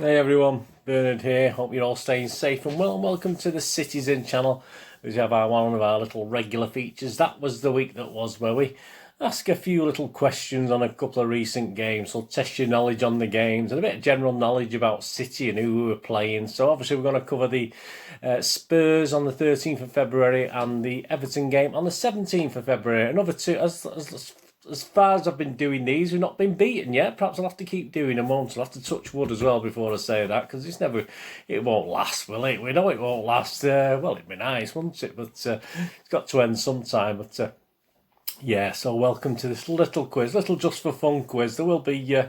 Hey everyone, Bernard here. Hope you're all staying safe and well, and welcome to the Cities In channel. We have one of our little regular features. That was the week that was, where we ask a few little questions on a couple of recent games. So test your knowledge on the games and a bit of general knowledge about City and who we were playing. So obviously we're going to cover the Spurs on the 13th of February and the Everton game on the 17th of February. Another two, as far as I've been doing these, we've not been beaten yet. Perhaps I'll have to keep doing them once. I'll have to touch wood as well before I say that, because it won't last, will it? We know it won't last. Well, it'd be nice, wouldn't it? But it's got to end sometime. But yeah, so welcome to this little quiz, little just for fun quiz. There will be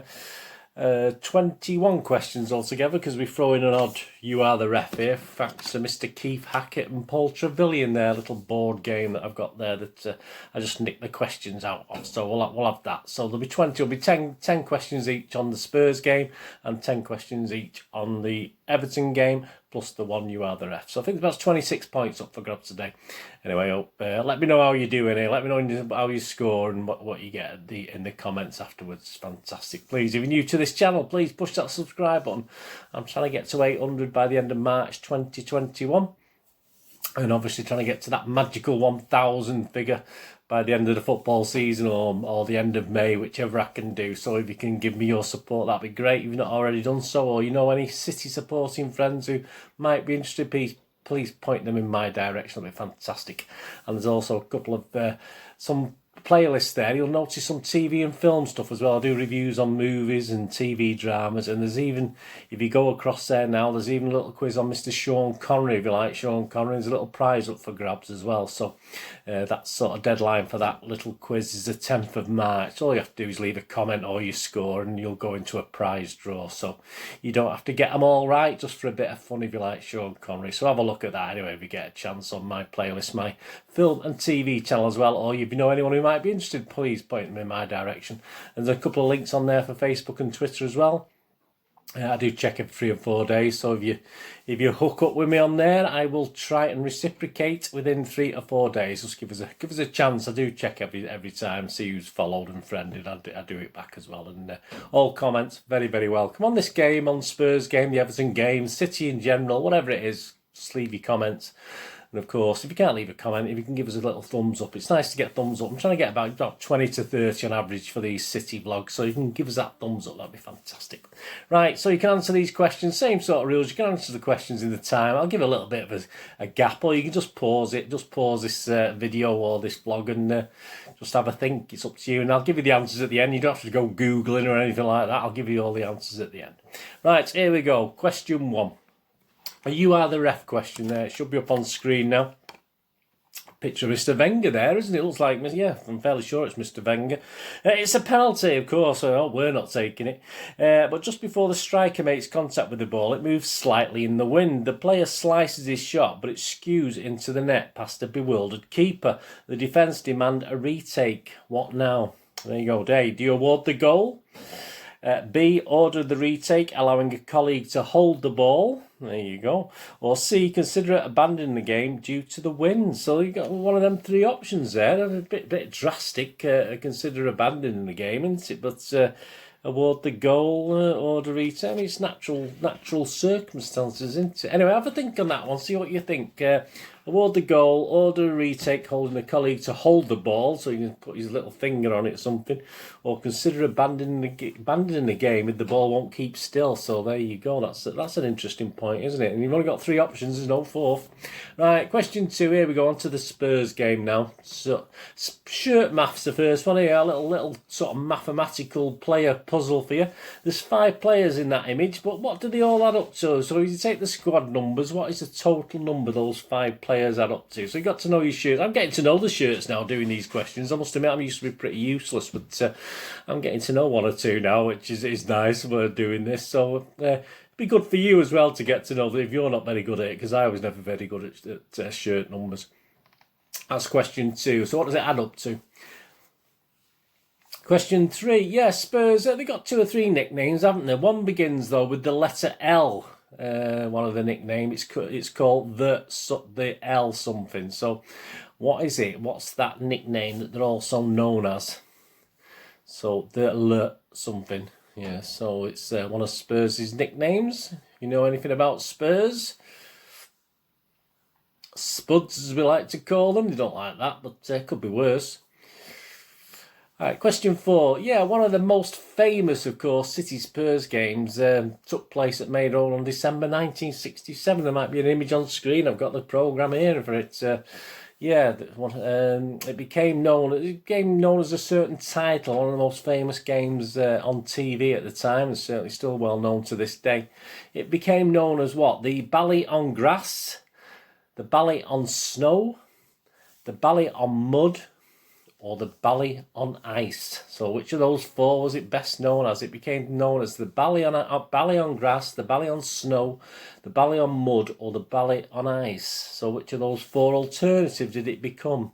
21 questions altogether, because we throw in an odd "You Are the Ref" here, thanks to Mr. Keith Hackett and Paul Trevelyan, their little board game that I've got there that I just nicked the questions out of. So we'll have that. So there'll be 20. It'll be 10 questions each on the Spurs game and 10 questions each on the Everton game, plus the one "You Are the Ref." So I think that's 26 points up for grabs today. Anyway, let me know how you're doing here. Let me know how you score and what you get in the comments afterwards. Fantastic. Please, if you're new to this channel, please push that subscribe button. I'm trying to get to 800 by the end of March 2021. And obviously trying to get to that magical 1,000 figure by the end of the football season or the end of May, whichever I can do. So if you can give me your support, that'd be great. If you've not already done so, or you know any City supporting friends who might be interested, please point them in my direction. That'd be fantastic. And there's also a couple of some playlists there. You'll notice some TV and film stuff as well. I do reviews on movies and TV dramas, and there's even, if you go across there now, there's even a little quiz on Mr. Sean Connery. If you like Sean Connery, there's a little prize up for grabs as well. So that sort of deadline for that little quiz is the 10th of March. All you have to do is leave a comment or your score and you'll go into a prize draw. So you don't have to get them all right, just for a bit of fun if you like Sean Connery. So have a look at that anyway if you get a chance on my playlist, my film and TV channel as well. Or if you know anyone who might be interested, please point them in my direction. And there's a couple of links on there for Facebook and Twitter as well. I do check every 3 or 4 days, so if you hook up with me on there, I will try and reciprocate within 3 or 4 days. Just give us a chance. I do check every time, see who's followed and friended. I do it back as well, and all comments very, very welcome on this game, on Spurs game, the Everton game, City in general, whatever it is. Just leave your comments. And of course, if you can't leave a comment, if you can give us a little thumbs up, it's nice to get thumbs up. I'm trying to get about 20 to 30 on average for these City vlogs, so you can give us that thumbs up, that'd be fantastic. Right, so you can answer these questions, same sort of rules. You can answer the questions in the time. I'll give a little bit of a gap, or you can just pause it, just pause this video or this vlog and just have a think. It's up to you, and I'll give you the answers at the end. You don't have to go Googling or anything like that. I'll give you all the answers at the end. Right, here we go. Question 1. You Are the Ref question there. It should be up on screen now. Picture of Mr. Wenger there, isn't it? It looks like, yeah, I'm fairly sure it's Mr. Wenger. It's a penalty, of course. We're not taking it. But just before the striker makes contact with the ball, it moves slightly in the wind. The player slices his shot, but it skews into the net past a bewildered keeper. The defence demand a retake. What now? There you go. A, do you award the goal? B, order the retake, allowing a colleague to hold the ball. There you go. Or C, consider abandoning the game due to the wind. So you got one of them 3 options there. A bit drastic. Consider abandoning the game, isn't it? But award the goal, order retake. I mean, it's natural circumstances, isn't it? Anyway, have a think on that one. See what you think. Award the goal, order a retake, holding a colleague to hold the ball, so you can put his little finger on it or something, or consider abandoning the game if the ball won't keep still. So there you go. That's an interesting point, isn't it? And you've only got 3 options. There's no 4th. Right, question 2. Here we go on to the Spurs game now. So shirt maths, the first one here. A little sort of mathematical player puzzle for you. There's 5 players in that image, but what do they all add up to? So if you take the squad numbers, what is the total number those 5 players add up to? So you got to know your shirts. I'm getting to know the shirts now doing these questions. I must admit, I used to be pretty useless, but I'm getting to know 1 or 2 now, which is nice when doing this. So it'd be good for you as well to get to know that if you're not very good at it, because I was never very good at shirt numbers. That's question 2. So what does it add up to? Question 3. Yes, Spurs, they got 2 or 3 nicknames, haven't they? One begins, though, with the letter L. One of the nicknames. It's called the L something. So what is it? What's that nickname that they're also known as? So the L something. Yeah, so it's one of Spurs' nicknames. You know anything about Spurs? Spuds, as we like to call them. They don't like that, but could be worse. Alright, question 4. Yeah, one of the most famous, of course, City Spurs games took place at Maid Hall on December 1967. There might be an image on screen. I've got the programme here for it. Yeah, it became known as a certain title, one of the most famous games on TV at the time, and certainly still well known to this day. It became known as what? The Bally on Grass, the Bally on Snow, the Bally on Mud, or the Bally on Ice. So which of those 4 was it best known as? It became known as the Bally on Grass, the Bally on Snow, the Bally on Mud, or the Bally on Ice. So which of those 4 alternatives did it become?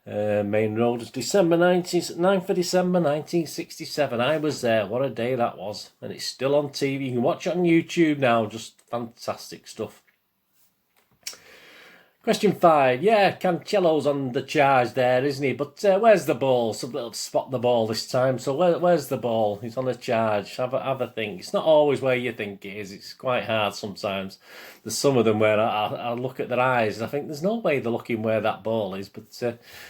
Main Road, December 1967. I was there. What a day that was. And it's still on TV. You can watch it on YouTube now. Just fantastic stuff. Question 5. Yeah, Cancelo's on the charge there, isn't he? But where's the ball? Somebody spot the ball this time. So where's the ball? He's on the charge. Have a think. It's not always where you think it is. It's quite hard sometimes. There's some of them where I look at their eyes and I think there's no way they're looking where that ball is. But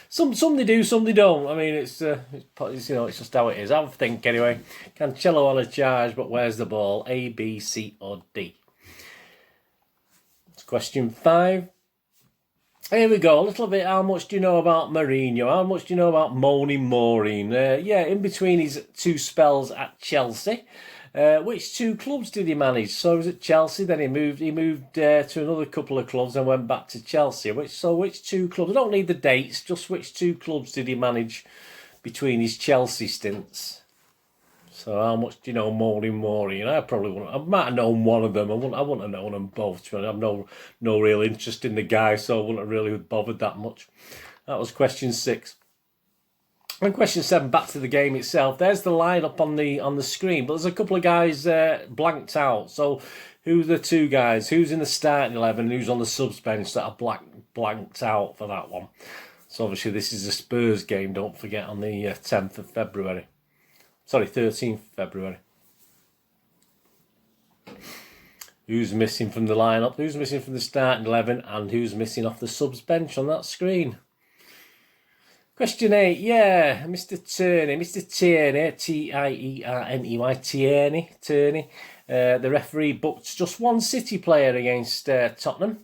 some they do, some they don't. I mean, it's just how it is. Have a think anyway. Cancelo on a charge, but where's the ball? A, B, C, or D? It's question 5. Here we go, a little bit. How much do you know about Mourinho? How much do you know about Moaning Maureen? Yeah, in between his 2 spells at Chelsea, which 2 clubs did he manage? So he was at Chelsea, then he moved to another couple of clubs and went back to Chelsea. Which 2 clubs? I don't need the dates, just which 2 clubs did he manage between his Chelsea stints? So how much do you know Moaning Maureen? I might have known one of them. I wouldn't have known them both. I have no real interest in the guy, so I wouldn't have really bothered that much. That was question 6. And question 7, back to the game itself. There's the lineup on the screen, but there's a couple of guys blanked out. So who are the 2 guys? Who's in the starting 11? And who's on the subs bench that are blanked out for that one? So obviously this is a Spurs game. Don't forget, on the 10th of February. Sorry, 13th February. Who's missing from the lineup? Who's missing from the starting 11? And who's missing off the subs bench on that screen? Question 8. Yeah, Mr. Tierney, Tierney, Tierney. The referee booked just 1 City player against Tottenham.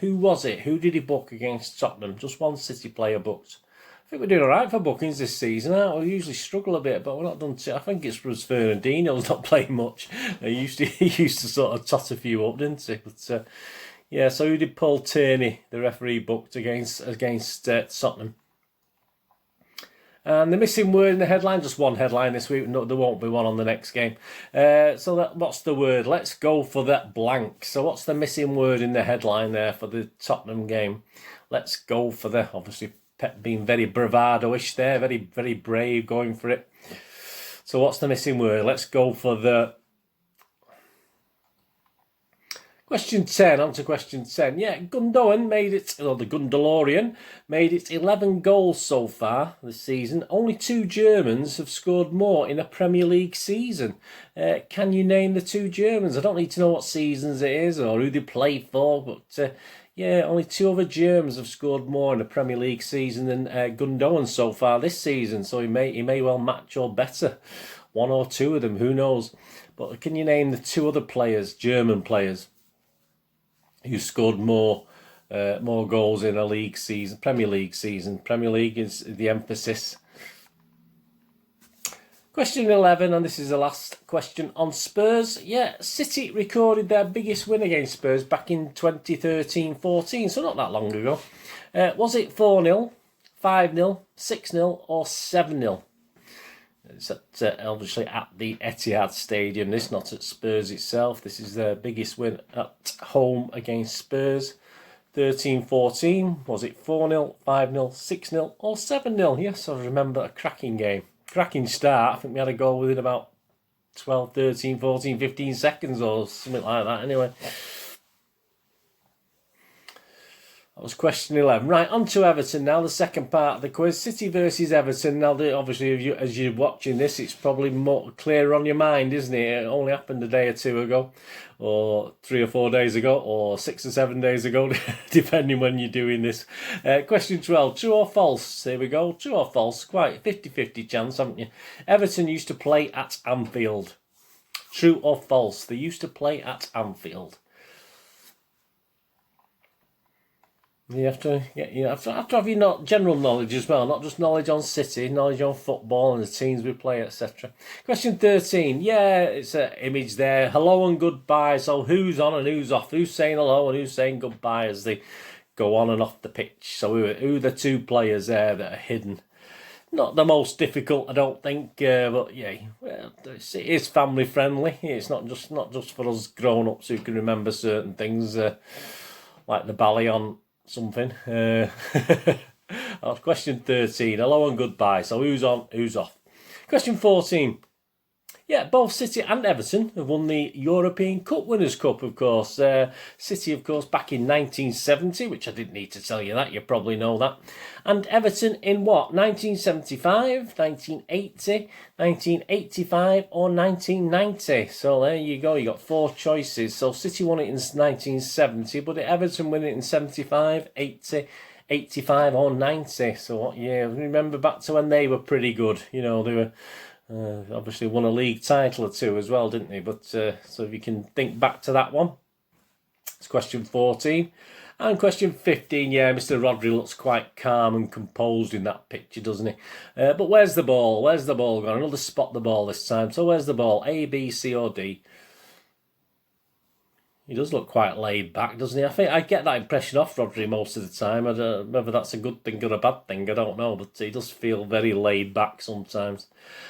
Who was it? Who did he book against Tottenham? Just 1 City player booked. I think we're doing all right for bookings this season, aren't we? We usually struggle a bit, but we're not done too. I think it's because Fernandinho's not playing much. He used to sort of tot a few up, didn't he? But yeah, so who did Paul Tierney, the referee, booked against Tottenham? And the missing word in the headline, just 1 headline this week. No, there won't be one on the next game. So what's the word? Let's go for that blank. So what's the missing word in the headline there for the Tottenham game? Let's go for the, obviously, Pep being very bravado-ish there, very, very brave, going for it. So what's the missing word? Let's go for the... Question 10, on to question 10. Yeah, Gundogan made it, or the Gundalorian, made it 11 goals so far this season. Only 2 Germans have scored more in a Premier League season. Can you name the 2 Germans? I don't need to know what seasons it is or who they play for, but... yeah, only 2 other Germans have scored more in a Premier League season than Gundogan so far this season. So he may well match or better 1 or 2 of them. Who knows? But can you name the 2 other players, German players, who scored more goals in a league season, Premier League season? Premier League is the emphasis. Question 11, and this is the last question on Spurs. Yeah, City recorded their biggest win against Spurs back in 2013-14, so not that long ago. Was it 4-0, 5-0, 6-0 or 7-0? It's obviously at the Etihad Stadium. This not at Spurs itself. This is their biggest win at home against Spurs. 13-14. Was it 4-0, 5-0, 6-0 or 7-0? Yes, I remember a cracking game. Cracking start. I think we had a goal within about 12, 13, 14, 15 seconds or something like that. Anyway. That was question 11. Right, on to Everton now, the second part of the quiz. City versus Everton. Now, obviously, as you're watching this, it's probably more clearer on your mind, isn't it? It only happened a day or two ago, or 3 or 4 days ago, or 6 or 7 days ago, depending when you're doing this. Question 12, true or false? Here we go. True or false? Quite 50-50 chance, haven't you? Everton used to play at Anfield. True or false? They used to play at Anfield. You have to have your general knowledge as well, not just knowledge on City, knowledge on football and the teams we play, etc. Question 13. Yeah, it's an image there. Hello and goodbye. So who's on and who's off? Who's saying hello and who's saying goodbye as they go on and off the pitch? So who are the two players there that are hidden? Not the most difficult, I don't think, but yeah, it is family friendly. It's not just for us grown-ups who can remember certain things, like the ballet on something. Question 13. Hello and goodbye. So who's on, who's off? Question 14. Yeah, both City and Everton have won the European Cup Winners' Cup, of course. City, of course, back in 1970, which I didn't need to tell you that, you probably know that. And Everton in what? 1975, 1980, 1985 or 1990. So there you go, you got 4 choices. So City won it in 1970, but Everton won it in 75, 80, 85 or 90. So what year? Remember back to when they were pretty good. You know, they were... obviously won a league title or 2 as well, didn't they? But so if you can think back to that one. It's question 14. And question 15, yeah, Mr. Rodri looks quite calm and composed in that picture, doesn't he? But where's the ball? Where's the ball gone? Another spot the ball this time. So where's the ball? A, B, C or D? He does look quite laid back, doesn't he? I think I get that impression off Rodri most of the time. I don't know whether that's a good thing or a bad thing, I don't know. But he does feel very laid back sometimes.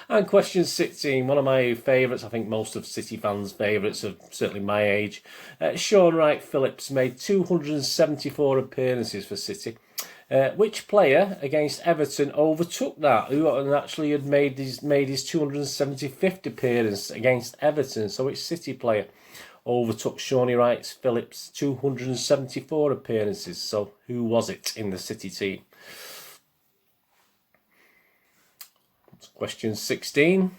And question 16, one of my favourites, I think most of City fans' favourites, of certainly my age. Sean Wright-Phillips made 274 appearances for City. Which player against Everton overtook that? Who actually had made his 275th appearance against Everton? So which City player overtook Shawnee Wright-Phillips' 274 appearances? So who was it in the City team? Question 16.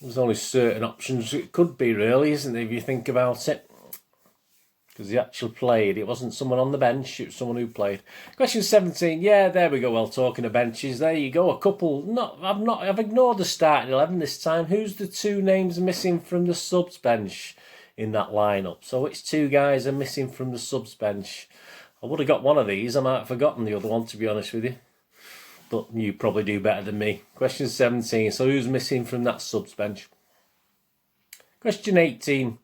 There's only certain options it could be, really, isn't it, if you think about it? Because he actually played. It wasn't someone on the bench, it was someone who played. Question 17. Yeah, there we go. Well, talking of benches, there you go. A couple. I've ignored the starting 11 this time. Who's the 2 names missing from the subs bench in that lineup? So which 2 guys are missing from the subs bench? I would have got one of these. I might have forgotten the other one, to be honest with you. But you probably do better than me. Question 17. So who's missing from that subs bench? Question 18.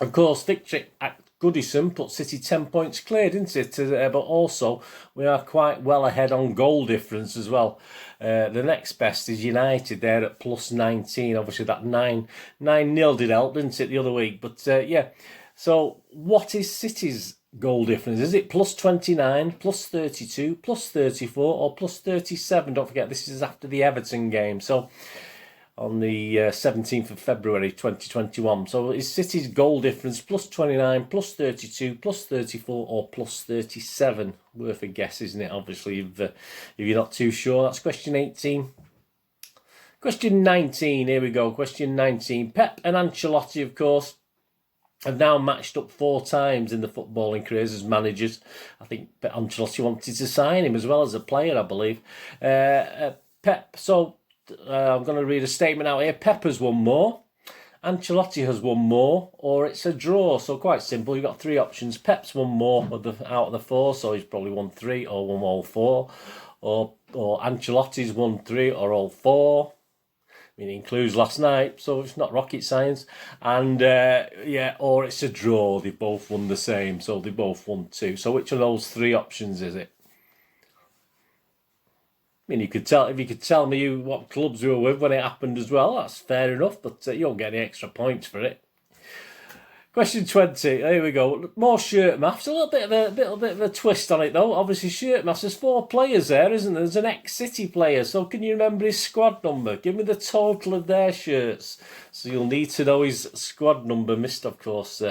Of course, victory at Goodison put City 10 points clear, didn't it? But also, we are quite well ahead on goal difference as well. The next best is United there at plus 19. Obviously, that 9-0 did help, didn't it, the other week? But yeah, so what is City's goal difference? Is it plus 29, plus 32, plus 34 or plus 37? Don't forget, this is after the Everton game. So on the 17th of February 2021. So is City's goal difference plus 29, plus 32, plus 34 or plus 37? Worth a guess, isn't it? Obviously, if you're not too sure. That's question 18. Question 19, here we go. Question 19. Pep and Ancelotti, of course, have now matched up 4 times in the footballing careers as managers. I think Ancelotti wanted to sign him as well as a player, I believe. Pep, so I'm going to read a statement out here. Pep has won more, Ancelotti has won more, or it's a draw. So quite simple. You've got 3 options. Pep's won more out of the 4, so he's probably won 3 or won all 4. Or Ancelotti's won 3 or all 4. I mean, it includes last night, so it's not rocket science. And yeah, or it's a draw. They both won the same, so they both won 2. So which of those 3 options is it? I mean, if you could tell me what clubs you were with when it happened as well, that's fair enough, but you don't get any extra points for it. Question 20, here we go. More shirt maths, a little bit of a twist on it though. Obviously shirt maths, there's 4 players there, isn't there? There's an ex-City player, so can you remember his squad number? Give me the total of their shirts. So you'll need to know his squad number, missed of course.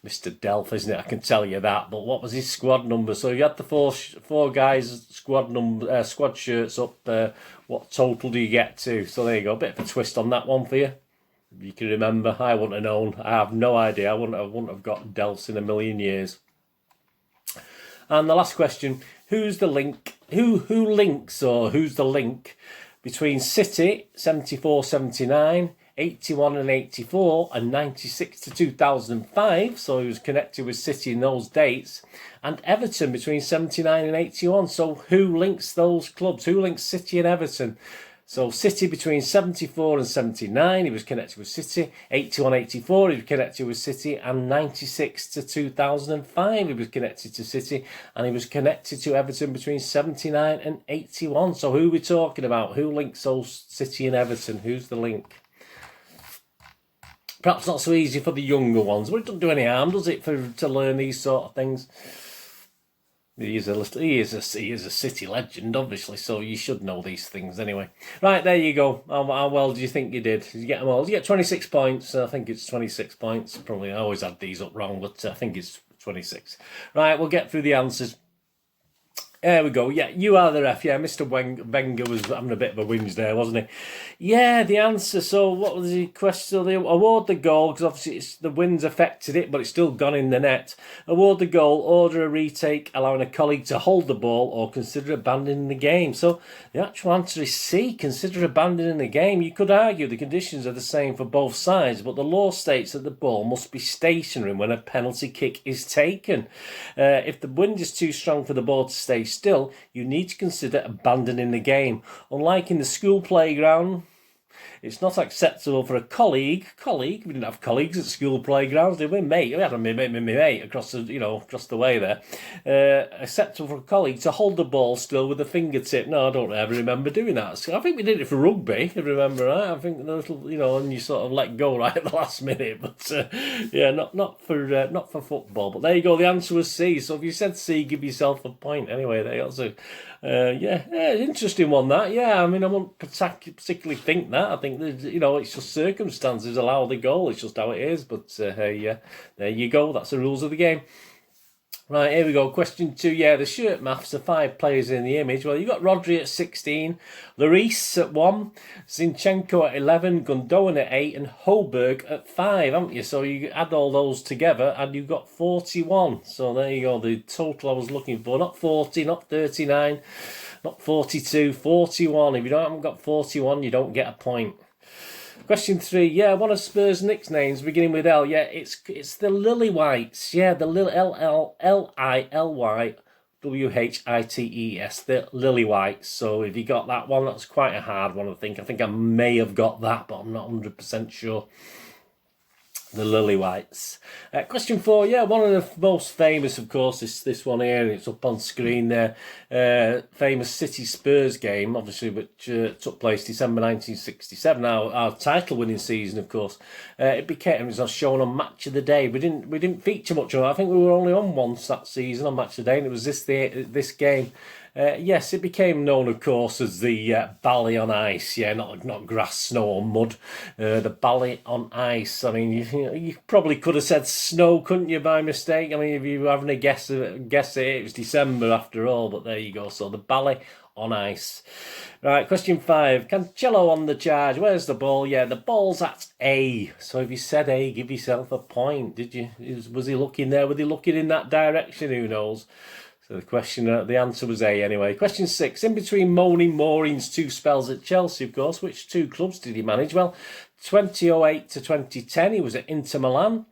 Mr. Delph, isn't it? I can tell you that. But what was his squad number? So you had the four guys squad shirts up. What total do you get to? So there you go. A bit of a twist on that one for you. If you can remember, I wouldn't have known. I have no idea. I wouldn't have got Delphs in a million years. And the last question: who's the link? Who links, or who's the link between City 74-79, 81 and 84, and 96 to 2005? So he was connected with City in those dates, and Everton between 79 and 81. So who links those clubs? Who links City and Everton? So City between 74 and 79, he was connected with City. 81, 84, he was connected with City. And 96 to 2005, he was connected to City. And he was connected to Everton between 79 and 81. So who are we talking about? Who links those City and Everton? Who's the link? Perhaps not so easy for the younger ones, but it doesn't do any harm, does it, to learn these sort of things? He is a City legend, obviously, so you should know these things anyway. Right, there you go. How well do you think you did? Did you get them all? Did you get 26 points? I think it's 26 points. Probably I always had these up wrong, but I think it's 26. Right, we'll get through the answers. There we go. Yeah, you are the ref. Yeah, Mr. Wenger was having a bit of a whinge there, wasn't he? Yeah, the answer. So what was the question? So they award the goal, because obviously the wind's affected it, but it's still gone in the net. Award the goal, order a retake, allowing a colleague to hold the ball, or consider abandoning the game. So the actual answer is C, consider abandoning the game. You could argue the conditions are the same for both sides, but the law states that the ball must be stationary when a penalty kick is taken. If the wind is too strong for the ball to stay still, you need to consider abandoning the game. Unlike in the school playground, it's not acceptable for a colleague. We didn't have colleagues at school playgrounds, did we? Mate, we had a mate across the way there. Acceptable for a colleague to hold the ball still with a fingertip. No, I don't ever remember doing that. So I think we did it for rugby, if you remember, right? I think the little, and you sort of let go right at the last minute. But yeah, not for football. But there you go. The answer was C. So if you said C, give yourself a point. Anyway, there you go. So, interesting one that. Yeah, I mean, I wouldn't particularly think that. I think it's just circumstances allow the goal. It's just how it is. But there you go. That's the rules of the game. Right, here we go. Question 2. Yeah, the shirt maths are 5 players in the image. Well, you've got Rodri at 16, Lloris at 1, Zinchenko at 11, Gundogan at 8, and Holberg at 5, haven't you? So you add all those together and you've got 41. So there you go, the total I was looking for. Not 40, not 39, not 42, 41. If you haven't got 41, you don't get a point. Question 3. Yeah, one of Spurs' nicknames beginning with L. Yeah, it's the Lilywhites. Yeah, the Lilywhites. The Lilywhites. So if you got that one, that's quite a hard one, I think. I think I may have got that, but I'm not 100% sure. The Lilywhites. Question 4. Yeah, one of the most famous, of course, is this one here. It's up on screen there. Famous City Spurs game, obviously, which took place December 1967. Our title-winning season, of course. It was shown on Match of the Day. We didn't feature much on it. I think we were only on once that season on Match of the Day, and it was this game. Yes, it became known, of course, as the Bally on Ice. Yeah, not grass, snow or mud. The Bally on Ice. I mean, you probably could have said snow, couldn't you, by mistake? I mean, if you were having a guess it was December after all, but there you go. So the Bally on Ice. Right, question 5. Cancelo on the charge. Where's the ball? Yeah, the ball's at A. So if you said A, give yourself a point. Did you? Was he looking there? Was he looking in that direction? Who knows? So the answer was A anyway. Question 6. In between Moaning Maureen's 2 spells at Chelsea, of course, which 2 clubs did he manage? Well, 2008 to 2010, he was at Inter Milan.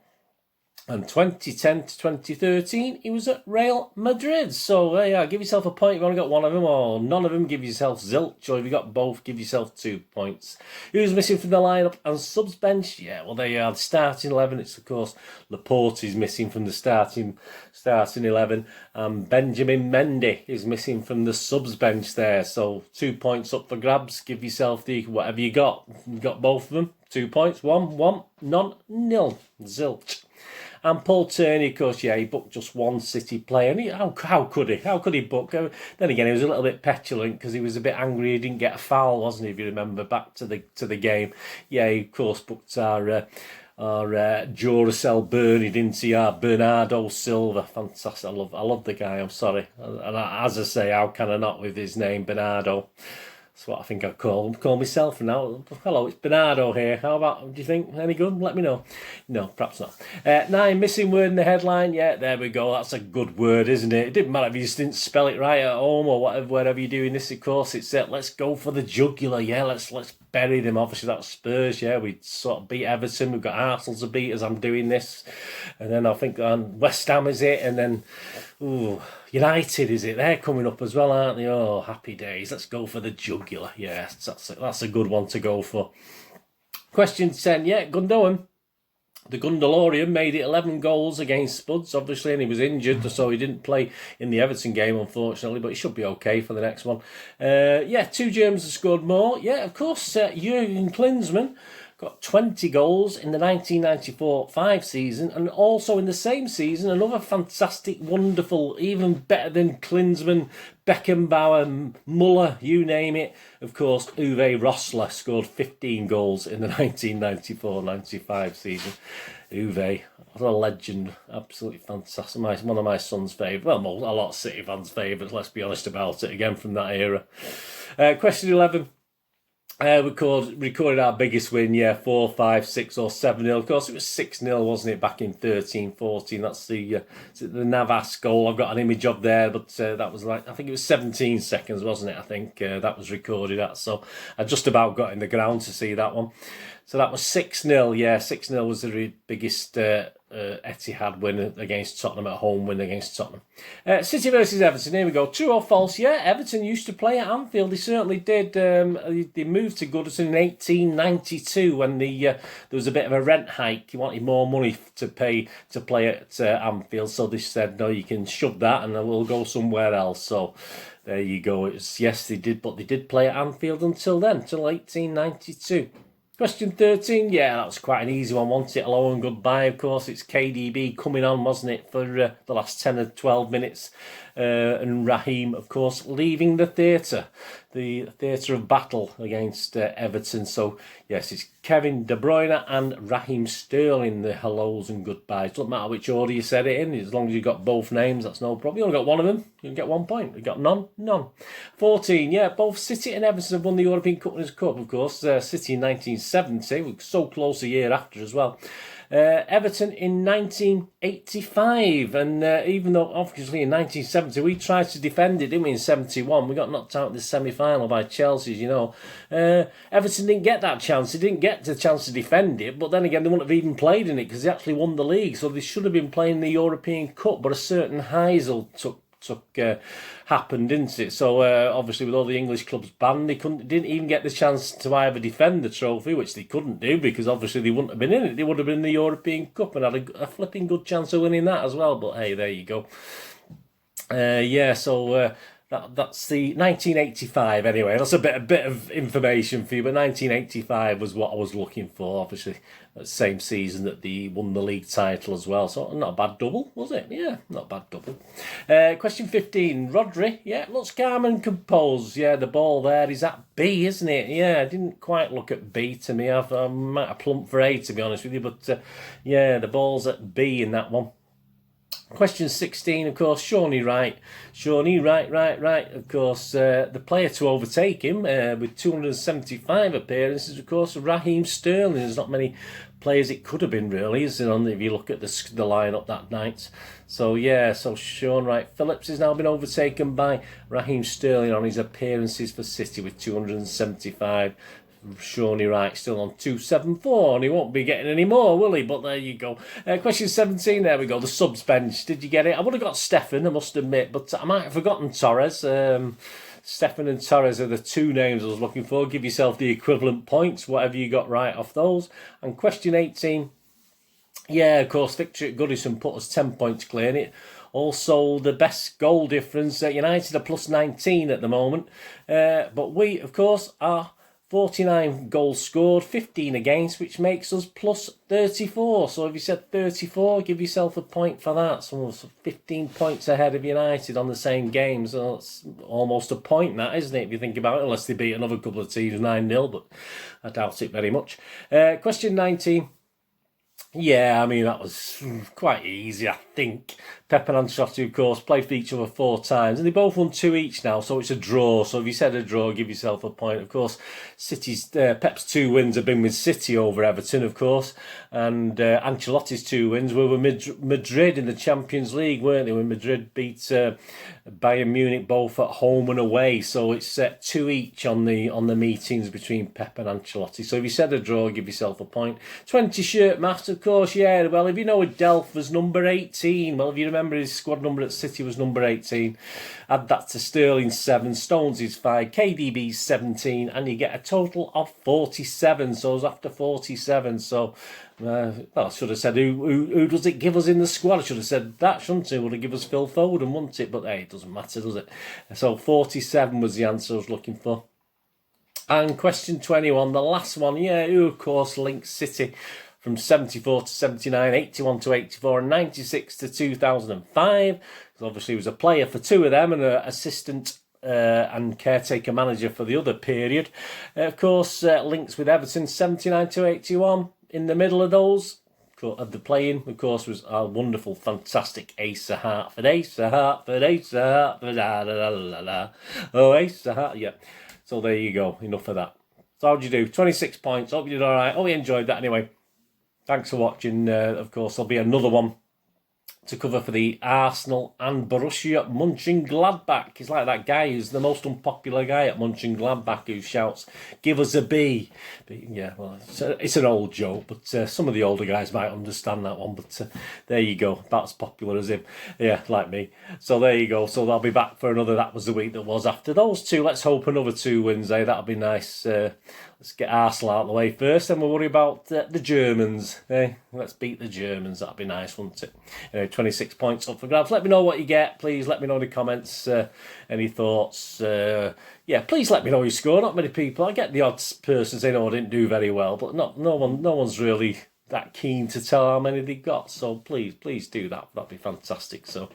And 2010 to 2013, he was at Real Madrid. So, yeah, give yourself a point if you've only got one of them, or none of them, give yourself zilch. Or if you got both, give yourself 2 points. Who's missing from the lineup and subs bench? Yeah, well, there you are. The starting 11, it's, of course, Laporte is missing from the starting 11. And Benjamin Mendy is missing from the subs bench there. So, 2 points up for grabs. Give yourself the whatever you got. You got both of them. 2 points. 1, none, nil. Zilch. And Paul Tierney, of course, yeah, he booked just one City player. And how could he? How could he book? Then again, he was a little bit petulant because he was a bit angry he didn't get a foul, wasn't he, if you remember, back to the game. Yeah, he, of course, booked our Or Duracell Bernie, didn't he? Bernardo Silva, fantastic. I love the guy. I'm sorry, and as I say, how can I not with his name Bernardo? That's what I think I'd call myself now. Hello, it's Bernardo here. How about, do you think any good? Let me know. No, perhaps not. 9, missing word in the headline. Yeah, there we go. That's a good word, isn't it? It didn't matter if you just didn't spell it right at home or whatever, wherever you're doing this. Of course, it's let's go for the jugular. Yeah, let's bury them. Obviously, that's Spurs. Yeah, we sort of beat Everton. We've got Arsenal to beat as I'm doing this, and then I think West Ham is it, and then United is it? They're coming up as well, aren't they? Oh, happy days. Let's go for the jugular. Yeah, that's a good one to go for. Question 10. Yeah, Gundogan. The Gundalorian made it 11 goals against Spuds, obviously, and he was injured, so he didn't play in the Everton game, unfortunately, but he should be okay for the next one. 2 Germans have scored more. Yeah, of course, Jurgen Klinsmann got 20 goals in the 1994-5 season, and also in the same season, another fantastic, wonderful, even better than Klinsmann, Beckenbauer, Muller, you name it. Of course, Uwe Rosler scored 15 goals in the 1994-95 season. Uwe, what a legend, absolutely fantastic. One of my son's favourites, well, a lot of City fans' favourites, let's be honest about it, again from that era. Question 11. We recorded our biggest win, 4, 5, 6 or 7-0. Of course, it was 6-0, wasn't it, back in 13-14. That's the Navas goal. I've got an image of there, but that was like, I think it was 17 seconds, wasn't it? I think that was recorded at. So I just about got in the ground to see that one. So that was 6-0. Yeah, 6-0 was the biggest Etihad win against Tottenham, at home win against Tottenham. City versus Everton. Here we go. True or false? Yeah, Everton used to play at Anfield. They certainly did. They moved to Goodison in 1892 when there was a bit of a rent hike. You wanted more money to pay to play at Anfield, so they said, no, you can shove that and we'll go somewhere else. So there you go. Yes, they did, but they did play at Anfield until then, until 1892. Question 13, yeah, that was quite an easy one, wasn't it? Hello and goodbye, of course. It's KDB coming on, wasn't it, for the last 10 or 12 minutes. And Raheem, of course, leaving the theatre of battle against Everton. So, yes, it's Kevin De Bruyne and Raheem Sterling, the hellos and goodbyes. Doesn't matter which order you said it in, as long as you've got both names, that's no problem. You only got one of them, you can get 1 point. You got none? None. 14, yeah, both City and Everton have won the European Cup, of course. City in 1970, we were so close a year after as well. Everton in 1985, and even though obviously in 1970 we tried to defend it, didn't we? In 71 we got knocked out in the semi-final by Chelsea, you know. Everton didn't get that chance. They didn't get the chance to defend it, but then again they wouldn't have even played in it because they actually won the league, so they should have been playing the European Cup, but a certain Heysel happened, didn't it? So obviously with all the English clubs banned, they didn't even get the chance to either defend the trophy, which they couldn't do because obviously they wouldn't have been in it. They would have been in the European Cup and had a flipping good chance of winning that as well. But hey, there you go. That's the 1985 anyway. That's a bit of information for you, but 1985 was what I was looking for. Obviously, the same season that they won the league title as well. So not a bad double, was it? Yeah, not a bad double. Question 15. Rodri, yeah, looks calm and composed. Yeah, the ball there is at B, isn't it? Yeah, I didn't quite look at B to me. I might have plumped for A, to be honest with you, but yeah, the ball's at B in that one. Question 16, of course, Shawnee Wright. Shawnee Wright, of course, the player to overtake him with 275 appearances, of course, Raheem Sterling. There's not many players it could have been, really, is there, if you look at the lineup that night. So, yeah, Sean Wright Phillips has now been overtaken by Raheem Sterling on his appearances for City with 275. Shawnee Wright still on 274, and he won't be getting any more, will he? But there you go. Question 17, there we go. The subs bench. Did you get it? I would have got Stefan, I must admit, but I might have forgotten Torres. Stefan and Torres are the two names I was looking for. Give yourself the equivalent points, whatever you got right off those. And question 18, yeah, of course, victory at Goodison put us 10 points clear in it. Also, the best goal difference, United are plus 19 at the moment. But we, of course, are 49 goals scored, 15 against, which makes us plus 34. So if you said 34, give yourself a point for that. So 15 points ahead of United on the same game. So it's almost a point, that, isn't it, if you think about it? Unless they beat another couple of teams 9-0, but I doubt it very much. Question 19. Yeah, I mean, that was quite easy, I think. Pep and Ancelotti, of course, played for each other 4 times, and they both won 2 each now, so it's a draw. So if you said a draw, give yourself a point. Of course, Pep's 2 wins have been with City over Everton, of course, and Ancelotti's 2 wins were with Madrid in the Champions League, weren't they? When Madrid beat Bayern Munich both at home and away, so it's 2 each on the meetings between Pep and Ancelotti. So if you said a draw, give yourself a point. 20 shirt maths, of course, yeah. Well, if you know Delph was number 18, well, if you remember his squad number at City was number 18, add that to Sterling's 7, Stones is 5, KDB's 17, and you get a total of 47. So it was after 47. So, well, I should have said who does it give us in the squad? I should have said that, shouldn't it? Would have given us Phil Foden, wouldn't it? But hey, it doesn't matter, does it? So 47 was the answer I was looking for. And question 21, the last one, yeah, who of course links City from 74 to 79, 81 to 84, and 96 to 2005. So obviously he was a player for 2 of them and an assistant and caretaker manager for the other period. Of course, links with Everton 79 to 81. In the middle of those, of the playing, of course, was our wonderful, fantastic Asa Hartford. Asa Hartford, Asa Hartford, la la la la. Oh, Asa Hartford, yeah. So there you go, enough of that. So how'd you do? 26 points, hope you did alright. Hope you enjoyed that anyway. Thanks for watching. Of course, there'll be another one to cover for the Arsenal and Borussia Mönchengladbach. He's like that guy who's the most unpopular guy at Mönchengladbach who shouts, "Give us a B." But yeah, well, it's an old joke, but some of the older guys might understand that one. But there you go, about as popular as him. Yeah, like me. So there you go. So I'll be back for another That Was the Week That Was after those 2. Let's hope another 2 wins, eh? That'll be nice. Let's get Arsenal out of the way first, then we'll worry about the Germans. Eh? Let's beat the Germans. That'd be nice, wouldn't it? Anyway, 26 points up for grabs. Let me know what you get. Please let me know in the comments. Any thoughts? Yeah, please let me know your score. Not many people. I get the odd person saying, "Oh, I didn't do very well," but no one's really that keen to tell how many they got. So please do that. That'd be fantastic. So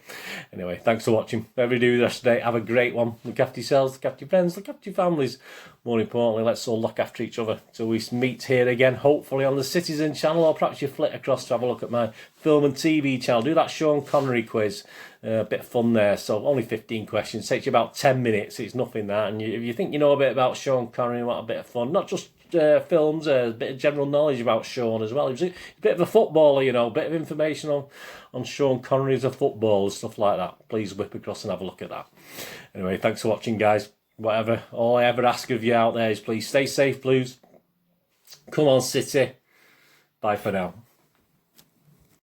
anyway, thanks for watching. Whatever you do the rest of the day, have a great one. Look after yourselves, look after your friends, look after your families. More importantly, let's all look after each other till we meet here again, hopefully on the Citizen channel, or perhaps you flit across to have a look at my film and TV channel. Do that Sean Connery quiz. A bit of fun there. So only 15 questions. Takes you about 10 minutes. It's nothing that. And if you think you know a bit about Sean Connery and want a bit of fun, not just films, a bit of general knowledge about Sean as well. He was a bit of a footballer, you know, a bit of information on Sean Connery as a footballer, stuff like that. Please whip across and have a look at that. Anyway, thanks for watching, guys. Whatever, all I ever ask of you out there is please stay safe, please. Come on, City. Bye for now.